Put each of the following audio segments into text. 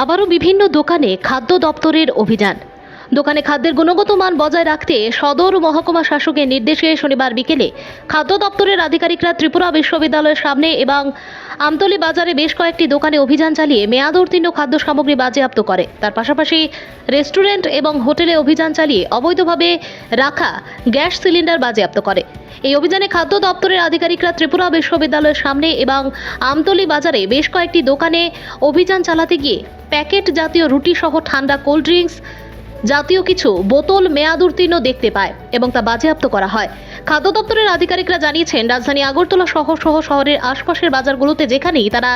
আবারও বিভিন্ন দোকানে খাদ্য দপ্তরের অভিযান। দোকানে খাদ্যের গুণগত মান বজায় রাখতে সদর মহকুমা শাসকের নির্দেশে শনিবার বিকেলে খাদ্য দপ্তরের আধিকারিকরা ত্রিপুরা বিশ্ববিদ্যালয়ের সামনে এবং আমতলী বাজারে বেশ কয়েকটি দোকানে অভিযান চালিয়ে মেয়াদ উত্তীর্ণ খাদ্য সামগ্রী বাজেয়াপ্ত করে। তার পাশাপাশি রেস্টুরেন্ট এবং হোটেলে অভিযান চালিয়ে অবৈধভাবে রাখা গ্যাস সিলিন্ডার বাজেয়াপ্ত করে। এই অভিযানে খাদ্য দপ্তরের আধিকারিকরা ত্রিপুরা বিশ্ববিদ্যালয়ের সামনে এবং আমতলী বাজারে বেশ কয়েকটি দোকানে অভিযান চালাতে গিয়ে প্যাকেট জাতীয় রুটি সহ ঠান্ডা কোল্ড ড্রিঙ্কস জাতীয় কিছু বোতল মেয়াদ উত্তীর্ণ দেখতে পায় এবং তা বাজেয়াপ্ত করা হয়। খাদ্য দপ্তরের আধিকারিকরা জানিয়েছেন, রাজধানী আগরতলা সহ শহরের আশপাশের বাজারগুলোতে যেখানেই তারা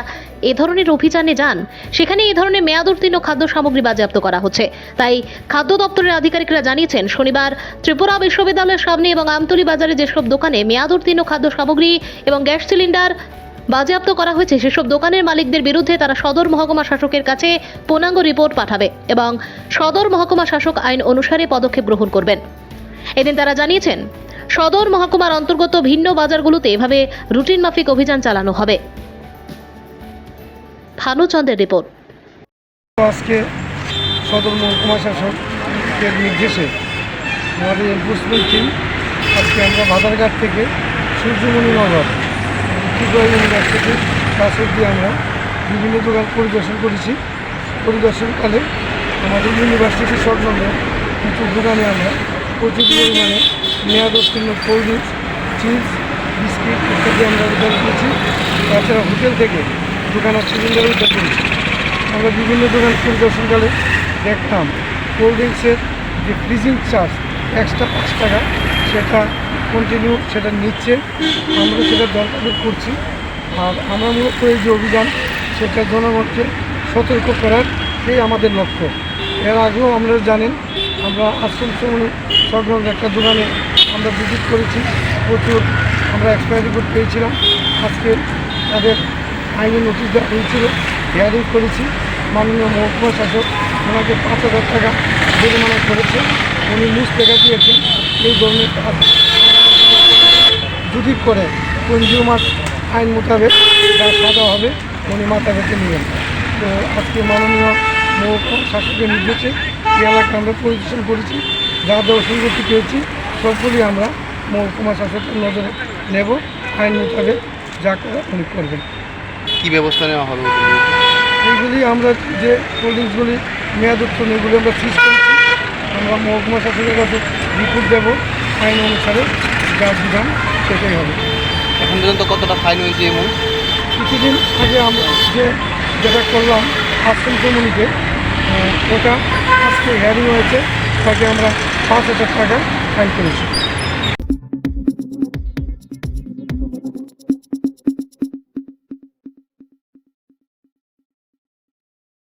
এ ধরনের অভিযানে যান সেখানে এই ধরনের মেয়াদ উত্তীর্ণ খাদ্য সামগ্রী বাজেয়াপ্ত করা হচ্ছে। তাই খাদ্য দপ্তরের আধিকারিকরা জানিয়েছেন, শনিবার ত্রিপুরা বিশ্ববিদ্যালয়ের সামনে এবং আমতলী বাজারে যেসব দোকানে মেয়াদ উত্তীর্ণ খাদ্য সামগ্রী এবং গ্যাস সিলিন্ডার বাজেয়াপ্ত করা হয়েছে সেসব দোকানের মালিকদের বিরুদ্ধে তারা সদর মহকুমা শাসকের কাছে পূর্ণাঙ্গ রিপোর্ট পাঠাবে এবং সদর মহকুমা শাসক আইন অনুসারে পদক্ষেপ গ্রহণ করবেন। এদিন তারা জানিয়েছেন, সদর মহকুমার অন্তর্গত ভিন্ন বাজারগুলোতে এভাবে রুটিন মাফিক অভিযান চালানো হবে। ভানুচন্দ্রের রিপোর্ট। আজকে সদর মহকুমা শাসকের নির্দেশে আমাদের এনফোর্সমেন্ট টিম আজকে আমরা বাজারঘাট থেকে সূর্যমণি নগর ত্রিপুরা ইউনিভার্সিটির কাছ অব্দি আমরা বিভিন্ন দোকান পরিদর্শন করেছি। পরিদর্শনকালে আমাদের ইউনিভার্সিটির সংলগ্ন কিছু দোকানে আমরা প্রচুর পরিমাণে মেয়াদ উত্তীর্ণ কোল্ড ড্রিঙ্কস, চিপস, বিস্কিট ইত্যাদি আমরা উদ্ধার করেছি। তাছাড়া হোটেল থেকে দোকানের সিলিন্ডার উদ্ধার করেছি। আমরা বিভিন্ন দোকান পরিদর্শনকালে দেখতাম কোল্ড ড্রিঙ্কসের যে ফ্রিজিং চার্জ এক্সট্রা 5 টাকা সেটা কন্টিনিউ সেটা নিচ্ছে। আমরা সেটা দরকার করছি। আর আমরা মূলত এই যে অভিযান সেটা জনগণকে সতর্ক করার এই আমাদের লক্ষ্য। এর আগেও আমরা জানেন আমরা আশ্রম শ্রমণী সংলগ্ন একটা দোকানে আমরা ভিজিট করেছি। প্রচুর আমরা এক্সপায়ারি রিপোর্ট পেয়েছিলাম। আজকে তাদের আইনি নোটিশ দেওয়া হয়েছিল, হিয়ারিং করেছি। মাননীয় মহকুমা শাসক ওনাকে 5,000 টাকা জরিমানা করেছে। উনি মুখ দেখা দিয়েছেন এই ধরনের কাজ যদি করে কনজিউমার আইন মোতাবেক যা সাজা হবে উনি মাথা বেঁধে নেবেন। তো আজকে মাননীয় মহকুমা শাসকের নির্দেশে এই এলাকা আমরা পরিদর্শন করেছি। যা দর্শনগতি পেয়েছি সবগুলি আমরা মহকুমা শাসকের নজরে নেব। আইন মোতাবেক যা করে উনি করবেন। কী ব্যবস্থা নেওয়া হবে? এইগুলি আমরা যে কোল্ড ড্রিঙ্কসগুলি মেয়াদ উত্তীর্ণ এগুলি আমরা সিজ করছি। আমরা মহকুমা শাসকের কাছে রিপোর্ট দেব। আইন অনুসারে যা বিধান সেটাই হবে। এখন পর্যন্ত কতটা ফাইন হয়েছে? এবং কিছুদিন আগে আমরা যেটা করলাম আশ্রম কমিউনিতে ওটা আজকে হিয়ারিং হয়েছে, তাকে আমরা 5,000 টাকা ফাইন করেছি।